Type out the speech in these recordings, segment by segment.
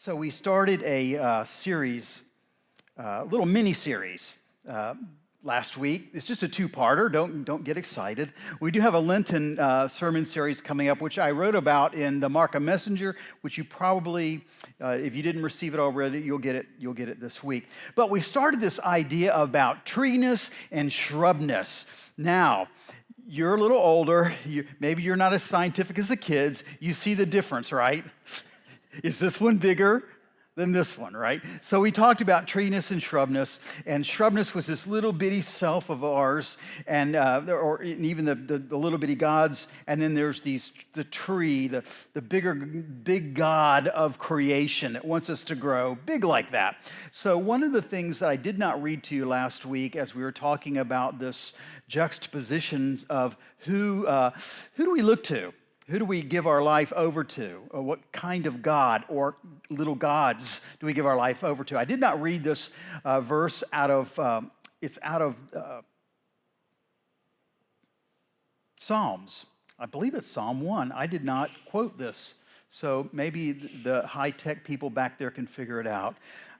So we started a series, a little mini-series last week. It's just a two-parter. Don't get excited. We do have a Lenten sermon series coming up, which I wrote about in the Markham Messenger, which you probably, if you didn't receive it already, you'll get it this week. But we started this idea about treeness and shrubness. Now, you're a little older. Maybe you're not as scientific as the kids. You see the difference, right? Is this one bigger than this one, right? So we talked about treeness and shrubness was this little bitty self of ours, and even the little bitty gods, and then there's the tree, the big God of creation that wants us to grow big like that. So one of the things that I did not read to you last week as we were talking about this juxtapositions of who do we look to? Who do we give our life over to? Or what kind of God or little gods do we give our life over to? I did not read this verse out of, it's out of Psalms. I believe it's Psalm 1. I did not quote this. So maybe the high-tech people back there can figure it out.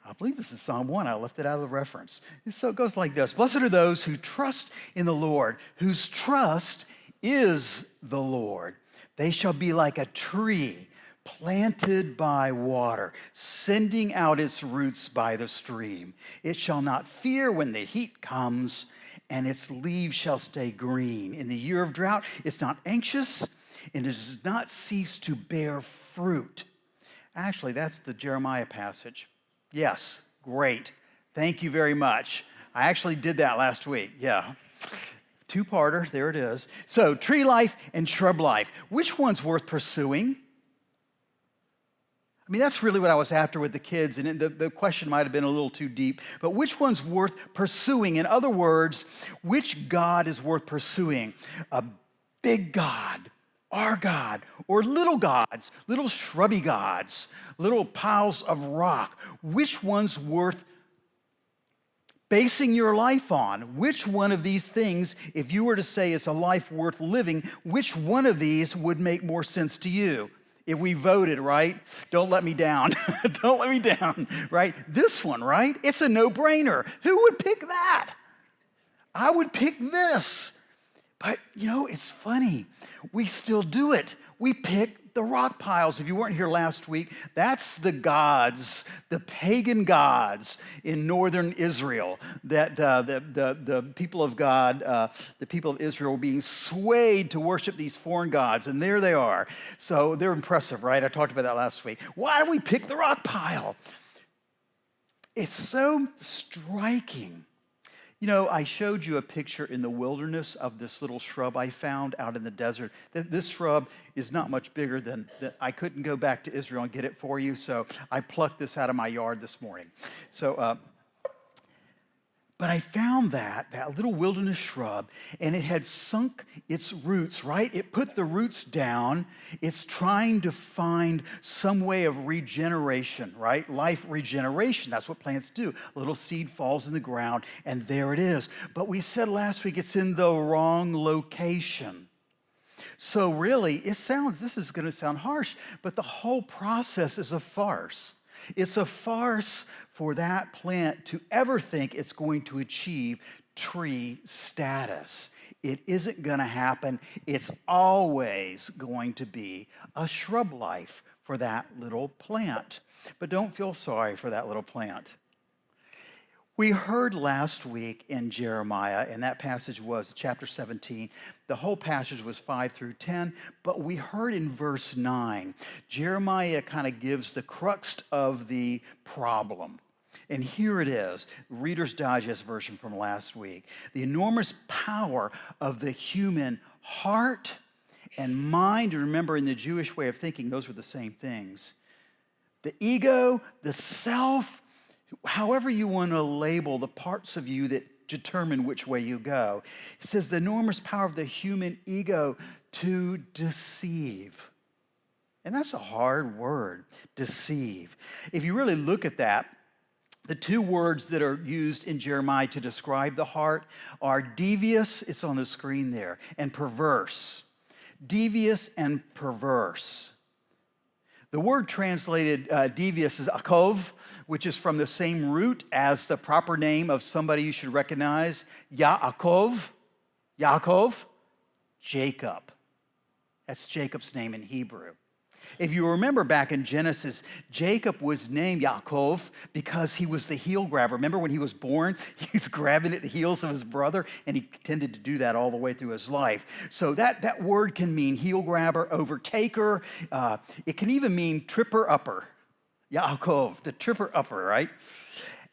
I believe this is Psalm 1. I left it out of the reference. So it goes like this. Blessed are those who trust in the Lord, whose trust is the Lord. They shall be like a tree planted by water, sending out its roots by the stream. It shall not fear when the heat comes, and its leaves shall stay green. In the year of drought, it's not anxious, and it does not cease to bear fruit. Actually, that's the Jeremiah passage. Yes, great. Thank you very much. I actually did that last week. Yeah. Two-parter, there it is. So, tree life and shrub life. Which one's worth pursuing? I mean, that's really what I was after with the kids, and the question might have been a little too deep. But which one's worth pursuing? In other words, which God is worth pursuing? A big God, our God, or little gods, little shrubby gods, little piles of rock? Which one's worth basing your life on? Which one of these things, if you were to say it's a life worth living, which one of these would make more sense to you? If we voted, right? Don't let me down. Don't let me down, right? This one, right? It's a no-brainer. Who would pick that? I would pick this. But, it's funny. We still do it. We pick the rock piles. If you weren't here last week, that's the gods, the pagan gods in northern Israel, that the people of God, the people of Israel were being swayed to worship these foreign gods, and there they are. So they're impressive, right? I talked about that last week. Why do we pick the rock pile? It's so striking. I showed you a picture in the wilderness of this little shrub I found out in the desert. This shrub is not much bigger than I couldn't go back to Israel and get it for you, so I plucked this out of my yard this morning. So, but I found that little wilderness shrub, and it had sunk its roots, right? It put the roots down. It's trying to find some way of regeneration, right? Life regeneration, that's what plants do. A little seed falls in the ground, and there it is. But we said last week it's in the wrong location. So really, this is going to sound harsh, but the whole process is a farce. It's a farce for that plant to ever think it's going to achieve tree status. It isn't going to happen. It's always going to be a shrub life for that little plant. But don't feel sorry for that little plant. We heard last week in Jeremiah, and that passage was chapter 17. The whole passage was 5 through 10, but we heard in verse 9, Jeremiah kind of gives the crux of the problem. And here it is, Reader's Digest version from last week. The enormous power of the human heart and mind. Remember, in the Jewish way of thinking, those were the same things. The ego, the self, however you want to label the parts of you that determine which way you go. It says the enormous power of the human ego to deceive. And that's a hard word, deceive. If you really look at that, the two words that are used in Jeremiah to describe the heart are devious, it's on the screen there, and perverse. Devious and perverse. The word translated devious is akov, which is from the same root as the proper name of somebody you should recognize, Yaakov, Jacob. That's Jacob's name in Hebrew. If you remember back in Genesis, Jacob was named Yaakov because he was the heel grabber. Remember when he was born, he was grabbing at the heels of his brother, and he tended to do that all the way through his life. So that word can mean heel grabber, overtaker. It can even mean tripper upper. Yaakov, the tripper upper, right?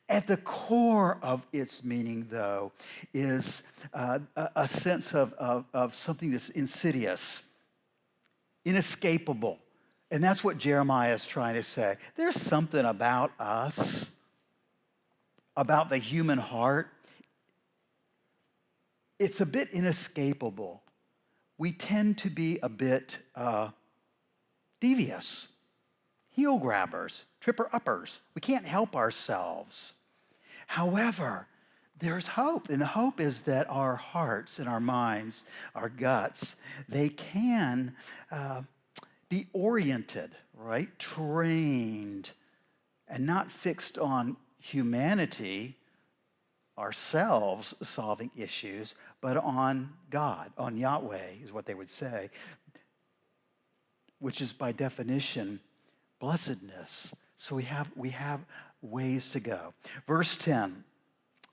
At the core of its meaning, though, is a sense of something that's insidious, inescapable. And that's what Jeremiah is trying to say. There's something about us, about the human heart. It's a bit inescapable. We tend to be a bit devious, heel grabbers, tripper uppers. We can't help ourselves. However, there's hope, and the hope is that our hearts and our minds, our guts, they can be oriented, right? Trained, and not fixed on humanity, ourselves solving issues, but on God, on Yahweh is what they would say, which is by definition blessedness. So we have ways to go. Verse 10.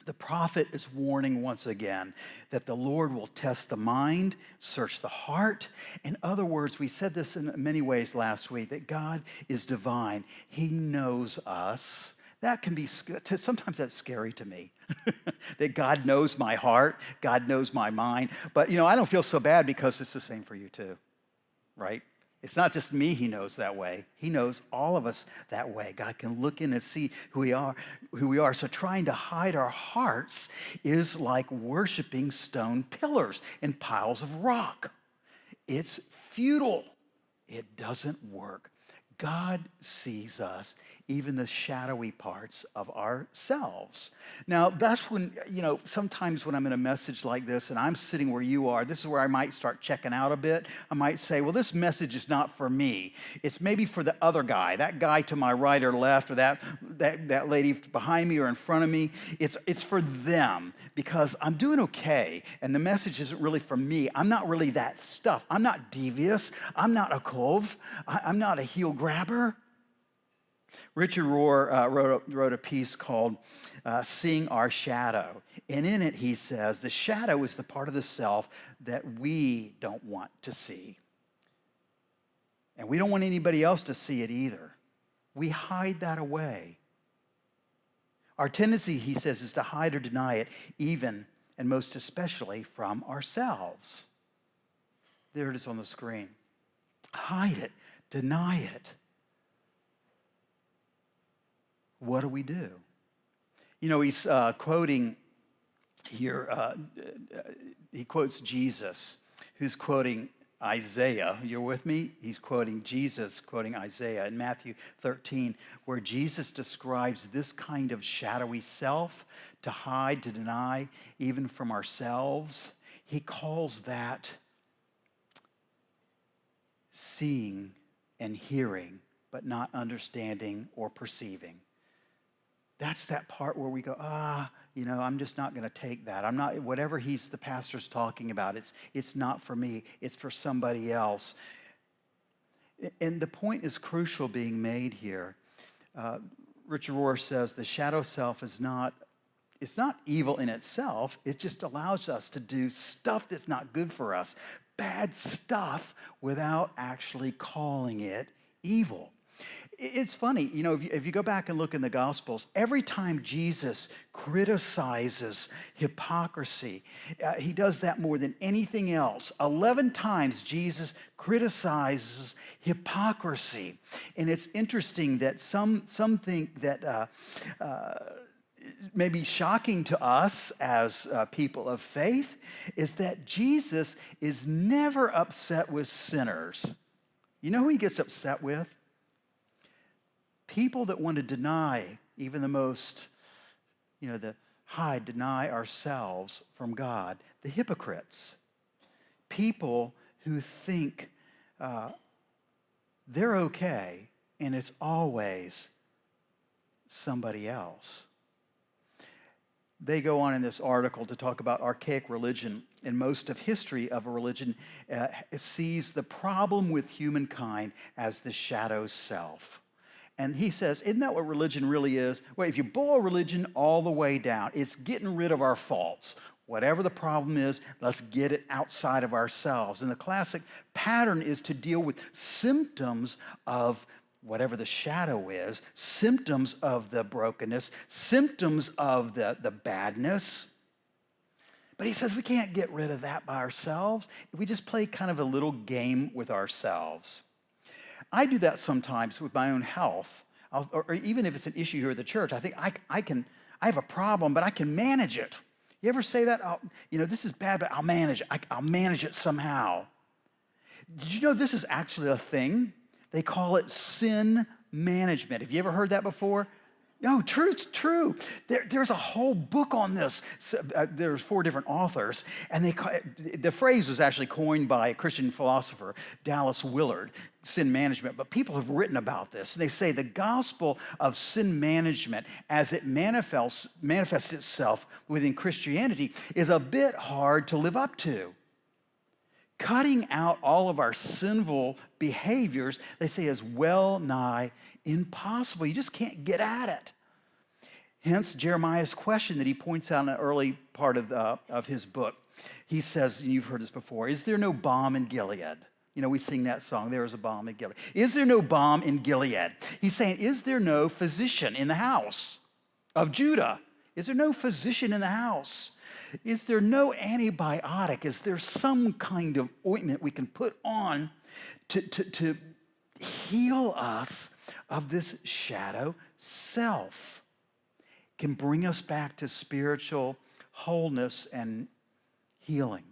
The prophet is warning once again that the Lord will test the mind, search the heart. In other words, we said this in many ways last week, that God is divine. He knows us. That can be, sometimes that's scary to me, that God knows my heart, God knows my mind. But, I don't feel so bad because it's the same for you too, right? It's not just me he knows that way. He knows all of us that way. God can look in and see who we are. So trying to hide our hearts is like worshiping stone pillars and piles of rock. It's futile. It doesn't work. God sees us, even the shadowy parts of ourselves. Now, that's when, sometimes when I'm in a message like this and I'm sitting where you are, this is where I might start checking out a bit. I might say, well, this message is not for me. It's maybe for the other guy, that guy to my right or left, or that lady behind me or in front of me. It's for them because I'm doing okay, and the message isn't really for me. I'm not really that stuff. I'm not devious. I'm not a cove. I'm not a heel grabber. Richard Rohr wrote a piece called Seeing Our Shadow. And in it, he says, the shadow is the part of the self that we don't want to see. And we don't want anybody else to see it either. We hide that away. Our tendency, he says, is to hide or deny it, even and most especially from ourselves. There it is on the screen. Hide it, deny it. What do we do? He's quoting here, he quotes Jesus, who's quoting Isaiah. You're with me? He's quoting Jesus, quoting Isaiah in Matthew 13, where Jesus describes this kind of shadowy self to hide, to deny, even from ourselves. He calls that seeing and hearing, but not understanding or perceiving. That's that part where we go, I'm just not going to take that. I'm not, whatever the pastor's talking about, it's not for me. It's for somebody else. And the point is crucial being made here. Richard Rohr says the shadow self it's not evil in itself. It just allows us to do stuff that's not good for us, bad stuff, without actually calling it evil. It's funny, if you go back and look in the Gospels, every time Jesus criticizes hypocrisy, he does that more than anything else. 11 times Jesus criticizes hypocrisy. And it's interesting that some think that maybe shocking to us as people of faith is that Jesus is never upset with sinners. You know who he gets upset with? People that want to deny even the most, deny ourselves from God, the hypocrites. People who think they're okay and it's always somebody else. They go on in this article to talk about archaic religion, and most of history of a religion sees the problem with humankind as the shadow self. And he says, isn't that what religion really is? Well, if you boil religion all the way down, it's getting rid of our faults. Whatever the problem is, let's get it outside of ourselves. And the classic pattern is to deal with symptoms of whatever the shadow is, symptoms of the brokenness, symptoms of the badness. But he says we can't get rid of that by ourselves. We just play kind of a little game with ourselves. I do that sometimes with my own health, or even if it's an issue here at the church. I think I have a problem, but I can manage it. You ever say that? Oh, this is bad, but I'll manage it. I'll manage it somehow. Did you know this is actually a thing? They call it sin management. Have you ever heard that before? No, true, it's true. There's a whole book on this. There's 4 different authors, and the phrase was actually coined by a Christian philosopher, Dallas Willard, sin management. But people have written about this, and they say the gospel of sin management, as it manifests itself within Christianity, is a bit hard to live up to. Cutting out all of our sinful behaviors, they say, is well nigh impossible. You just can't get at it. Hence Jeremiah's question that he points out in the early part of his book. He says, and you've heard this before, is there no balm in Gilead? We sing that song, there is a balm in Gilead. Is there no balm in Gilead? He's saying, is there no physician in the house of Judah? Is there no physician in the house? Is there no antibiotic? Is there some kind of ointment we can put on to heal us of this shadow self? Can bring us back to spiritual wholeness and healing.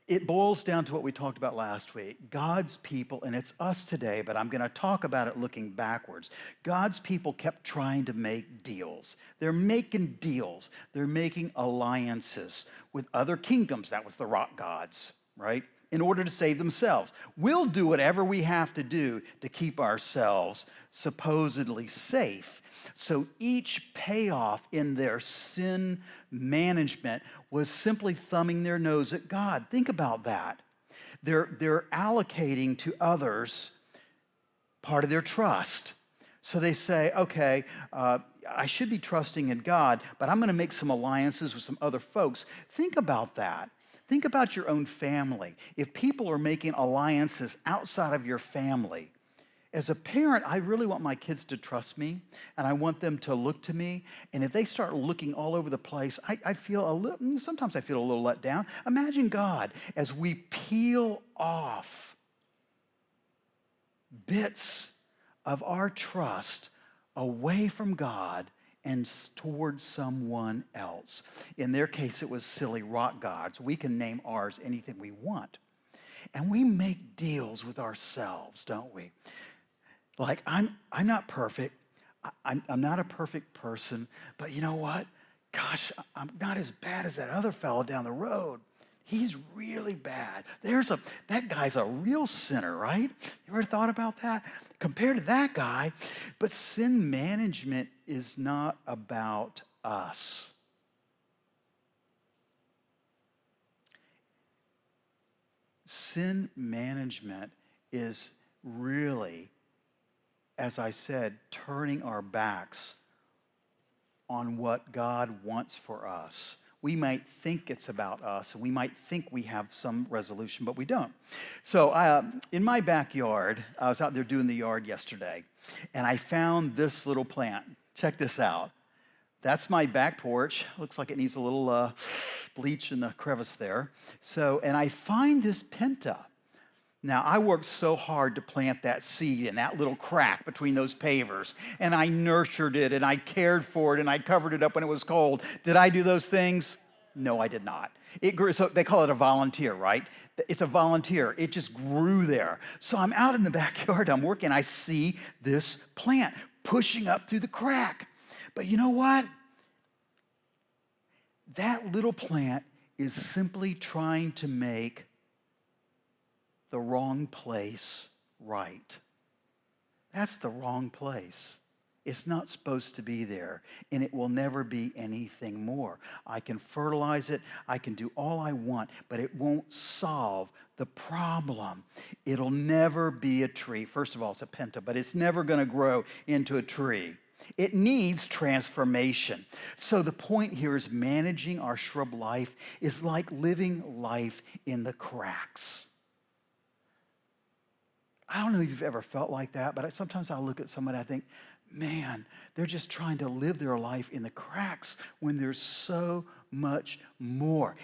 It boils down to what we talked about last week. God's people, and it's us today, but I'm going to talk about it looking backwards. God's people kept trying to make deals. They're making deals. They're making alliances with other kingdoms. That was the rock gods, right? In order to save themselves. We'll do whatever we have to do to keep ourselves supposedly safe. So each payoff in their sin management was simply thumbing their nose at God. Think about that. They're allocating to others part of their trust. So they say, okay, I should be trusting in God, but I'm going to make some alliances with some other folks. Think about that. Think about your own family. If people are making alliances outside of your family, as a parent, I really want my kids to trust me, and I want them to look to me. And if they start looking all over the place, sometimes I feel a little let down. Imagine God as we peel off bits of our trust away from God and towards someone else. In their case, it was silly rock gods. We can name ours anything we want. And we make deals with ourselves, don't we? Like, I'm not perfect. I'm not a perfect person. But you know what? Gosh, I'm not as bad as that other fellow down the road. He's really bad. That guy's a real sinner, right? You ever thought about that? Compared to that guy. But sin management is not about us. Sin management is really, as I said, turning our backs on what God wants for us. We might think it's about us, and we might think we have some resolution, but we don't. So in my backyard, I was out there doing the yard yesterday, and I found this little plant. Check this out. That's my back porch. Looks like it needs a little bleach in the crevice there. And I find this penta. Now, I worked so hard to plant that seed in that little crack between those pavers, and I nurtured it, and I cared for it, and I covered it up when it was cold. Did I do those things? No, I did not. It grew, so they call it a volunteer, right? It's a volunteer. It just grew there. So I'm out in the backyard, I'm working, I see this plant pushing up through the crack. But you know what? That little plant is simply trying to make the wrong place right. That's the wrong place. It's not supposed to be there, and it will never be anything more. I can fertilize it, I can do all I want, but it won't solve the problem. It'll never be a tree. First of all, it's a penta, but it's never going to grow into a tree. It needs transformation. So the point here is managing our shrub life is like living life in the cracks. I don't know if you've ever felt like that, but sometimes I look at somebody and I think, man, they're just trying to live their life in the cracks when there's so much more.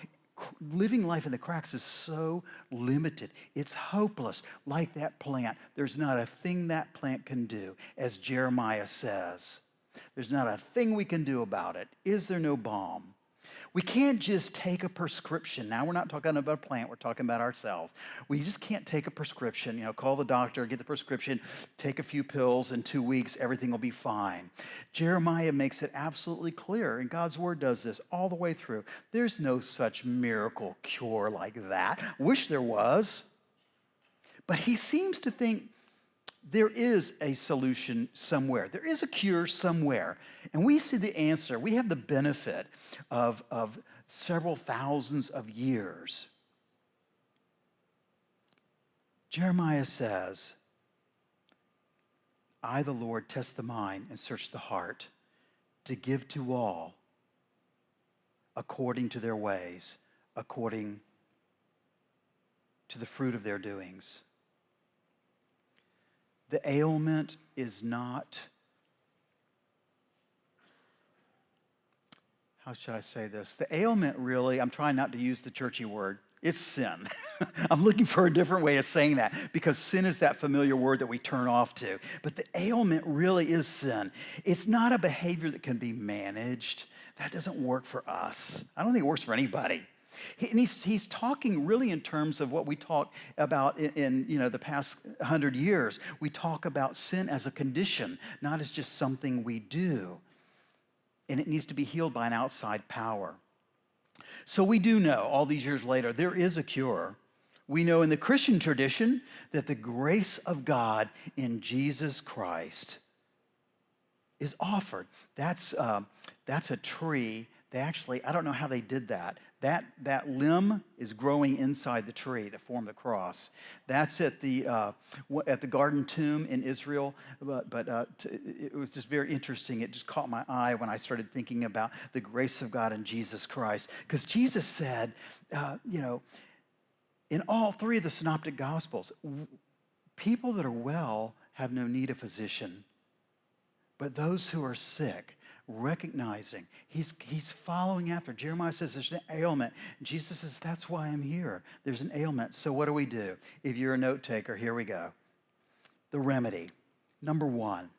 Living life in the cracks is so limited. It's hopeless, like that plant. There's not a thing that plant can do, as Jeremiah says. There's not a thing we can do about it. Is there no balm? We can't just take a prescription. Now we're not talking about a plant, we're talking about ourselves. We just can't take a prescription, call the doctor, get the prescription, take a few pills, in 2 weeks, everything will be fine. Jeremiah makes it absolutely clear, and God's word does this all the way through. There's no such miracle cure like that. Wish there was. But he seems to think there is a solution somewhere. There is a cure somewhere. And we see the answer. We have the benefit of several thousands of years. Jeremiah says, I, the Lord, test the mind and search the heart to give to all according to their ways, according to the fruit of their doings. The ailment is not, how should I say this? The ailment really, I'm trying not to use the churchy word, it's sin. I'm looking for a different way of saying that because sin is that familiar word that we turn off to. But the ailment really is sin. It's not a behavior that can be managed. That doesn't work for us. I don't think it works for anybody. He's talking really in terms of what we talk about in the past 100 years. We talk about sin as a condition, not as just something we do. And it needs to be healed by an outside power. So we do know, all these years later, there is a cure. We know in the Christian tradition that the grace of God in Jesus Christ is offered. That's a tree. They actually, I don't know how they did that. That limb is growing inside the tree that formed the cross. That's at the Garden Tomb in Israel. But it was just very interesting. It just caught my eye when I started thinking about the grace of God in Jesus Christ. Because Jesus said, in all three of the synoptic gospels, people that are well have no need of physician, but those who are sick, recognizing he's following after. Jeremiah says there's an ailment. And Jesus says, that's why I'm here. There's an ailment. So what do we do? If you're a note taker, here we go. The remedy. Number one,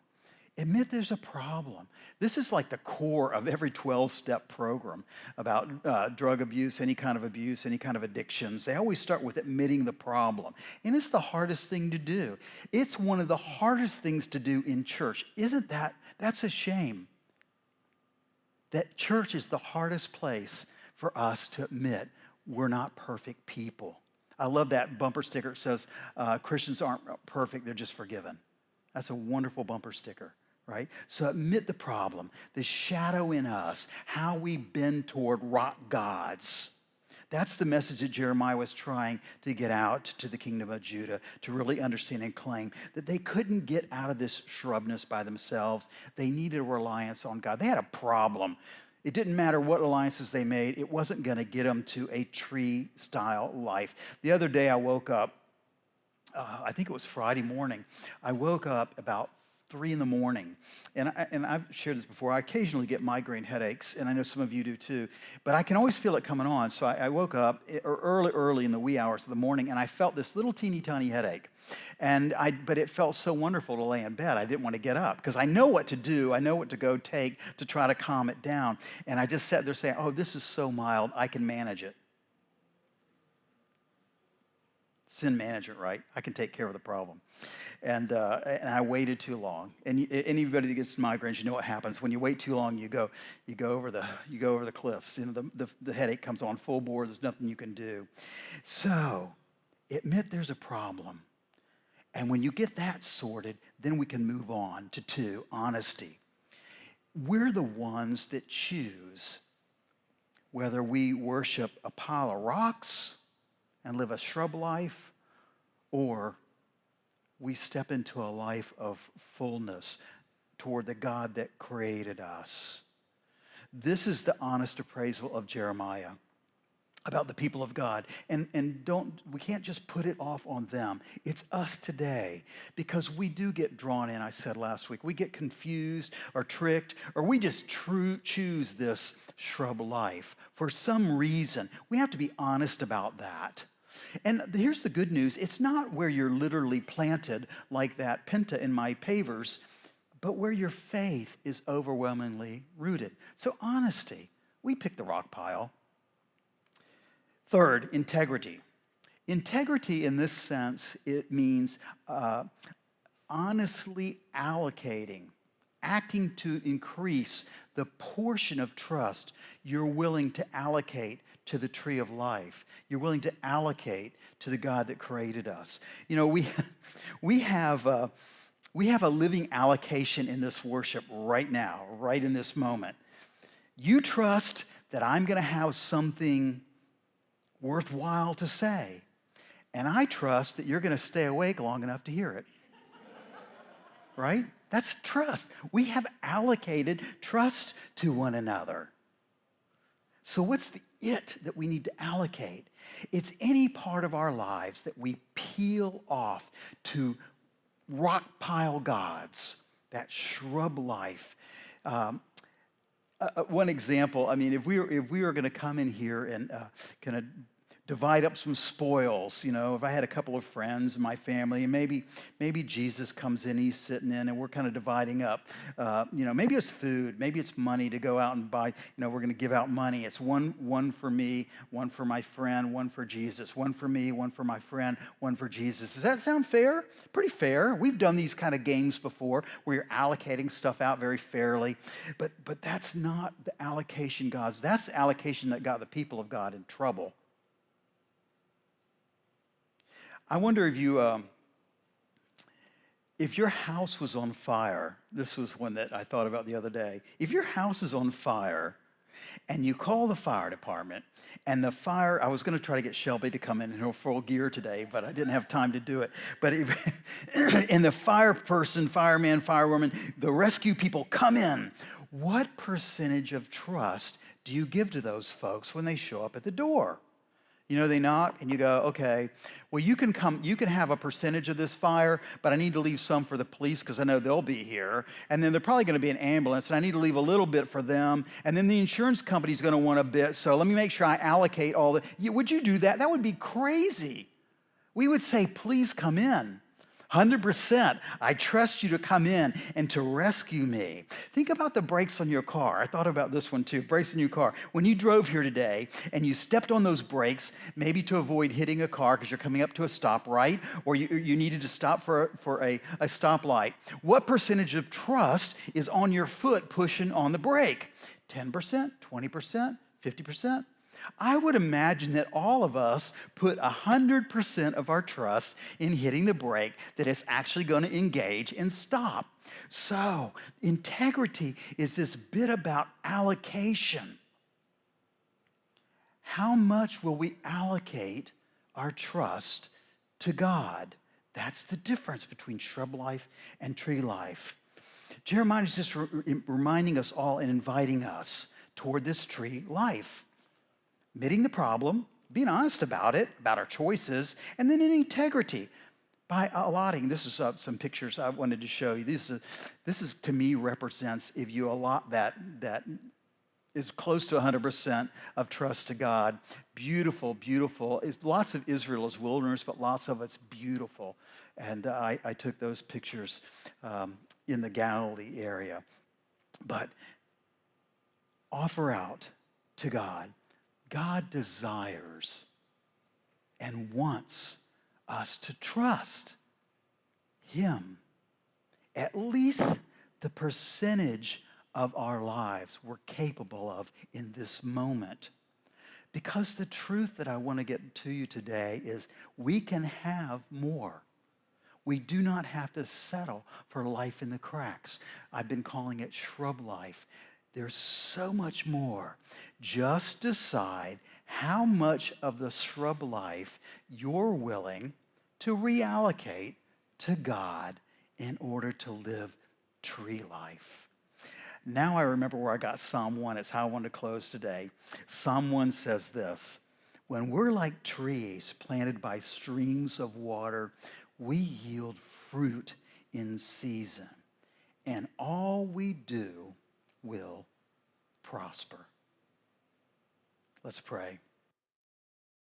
admit there's a problem. This is like the core of every 12-step program about drug abuse, any kind of addictions. They always start with admitting the problem. And it's the hardest thing to do. It's one of the hardest things to do in church. Isn't that? That's a shame. That church is the hardest place for us to admit we're not perfect people. I love that bumper sticker. It says, Christians aren't perfect, they're just forgiven. That's a wonderful bumper sticker, right? So admit the problem, the shadow in us, how we bend toward rock gods. That's the message that Jeremiah was trying to get out to the kingdom of Judah, to really understand and claim that they couldn't get out of this shrubness by themselves. They needed a reliance on God. They had a problem. It didn't matter what alliances they made. It wasn't going to get them to a tree-style life. The other day I woke up, I think it was Friday morning. I woke up about 3 in.the.morning. And I've shared this before. I occasionally get migraine headaches, and I know some of you do too. But I can always feel it coming on. So I woke up early in the wee hours of the morning, and I felt this little teeny tiny headache. But it felt so wonderful to lay in bed. I didn't want to get up because I know what to do. I know what to go take to try to calm it down. And I just sat there saying, oh, this is so mild. I can manage it. Sin management, right? I can take care of the problem. And I waited too long. And anybody that gets migraines, you know what happens. When you wait too long, you go over the cliffs. The headache comes on full bore. There's nothing you can do. So admit there's a problem. And when you get that sorted, then we can move on to 2, honesty. We're the ones that choose whether we worship a pile of rocks and live a shrub life, or we step into a life of fullness toward the God that created us. This is the honest appraisal of Jeremiah about the people of God. And we can't just put it off on them. It's us today, because we do get drawn in, I said last week. We get confused or tricked, or we just choose this shrub life for some reason. We have to be honest about that. And here's the good news. It's not where you're literally planted like that penta in my pavers, but where your faith is overwhelmingly rooted. So honesty. We pick the rock pile. 3rd, integrity. Integrity in this sense, it means honestly allocating, acting to increase the portion of trust you're willing to allocate to the tree of life. You're willing to allocate to the God that created us. You know, we have a living allocation in this worship right now, right in this moment. You trust that I'm going to have something worthwhile to say, and I trust that you're going to stay awake long enough to hear it. Right? That's trust. We have allocated trust to one another. So what's the it that we need to allocate? It's any part of our lives that we peel off to rock pile gods, that shrub life. One example, I mean, if we were going to come in here and kind of divide up some spoils, you know, if I had a couple of friends in my family, and maybe Jesus comes in, he's sitting in, and we're kind of dividing up, you know, maybe it's food, maybe it's money to go out and buy, you know, we're going to give out money. It's one for me, one for my friend, one for Jesus, one for me, one for my friend, one for Jesus. Does that sound fair? Pretty fair. We've done these kind of games before where you're allocating stuff out very fairly, but that's not the allocation God's. That's the allocation that got the people of God in trouble. I wonder if your house was on fire. This was one that I thought about the other day. If your house is on fire and you call the fire department, and the fire, I was going to try to get Shelby to come in her full gear today, but I didn't have time to do it. But and the fireperson, fireman, firewoman, the rescue people come in, what percentage of trust do you give to those folks when they show up at the door? You know, they knock and you go, okay, well, you can have a percentage of this fire, but I need to leave some for the police because I know they'll be here. And then they're probably going to be an ambulance, and I need to leave a little bit for them. And then the insurance company's going to want a bit, so let me make sure I allocate all the. Would you do that? That would be crazy. We would say, please come in. 100%, I trust you to come in and to rescue me. Think about the brakes on your car. I thought about this one too, brakes in your car. When you drove here today and you stepped on those brakes, maybe to avoid hitting a car because you're coming up to a stop, right? Or you needed to stop for a stoplight. What percentage of trust is on your foot pushing on the brake? 10%, 20%, 50%? I would imagine that all of us put 100% of our trust in hitting the brake that it's actually going to engage and stop. So, integrity is this bit about allocation. How much will we allocate our trust to God? That's the difference between shrub life and tree life. Jeremiah is just reminding us all and inviting us toward this tree life. Admitting the problem, being honest about it, about our choices, and then in integrity by allotting. This is some pictures I wanted to show you. This is to me represents if you allot that is close to 100% of trust to God. Beautiful, beautiful. Lots of Israel is wilderness, but lots of it's beautiful. And I took those pictures in the Galilee area. But offer out to God. God desires and wants us to trust Him. At least the percentage of our lives we're capable of in this moment. Because the truth that I want to get to you today is we can have more. We do not have to settle for life in the cracks. I've been calling it shrub life. There's so much more. Just decide how much of the shrub life you're willing to reallocate to God in order to live tree life. Now I remember where I got Psalm 1. It's how I want to close today. Psalm 1 says this: when we're like trees planted by streams of water, we yield fruit in season, and all we do will prosper. Let's pray.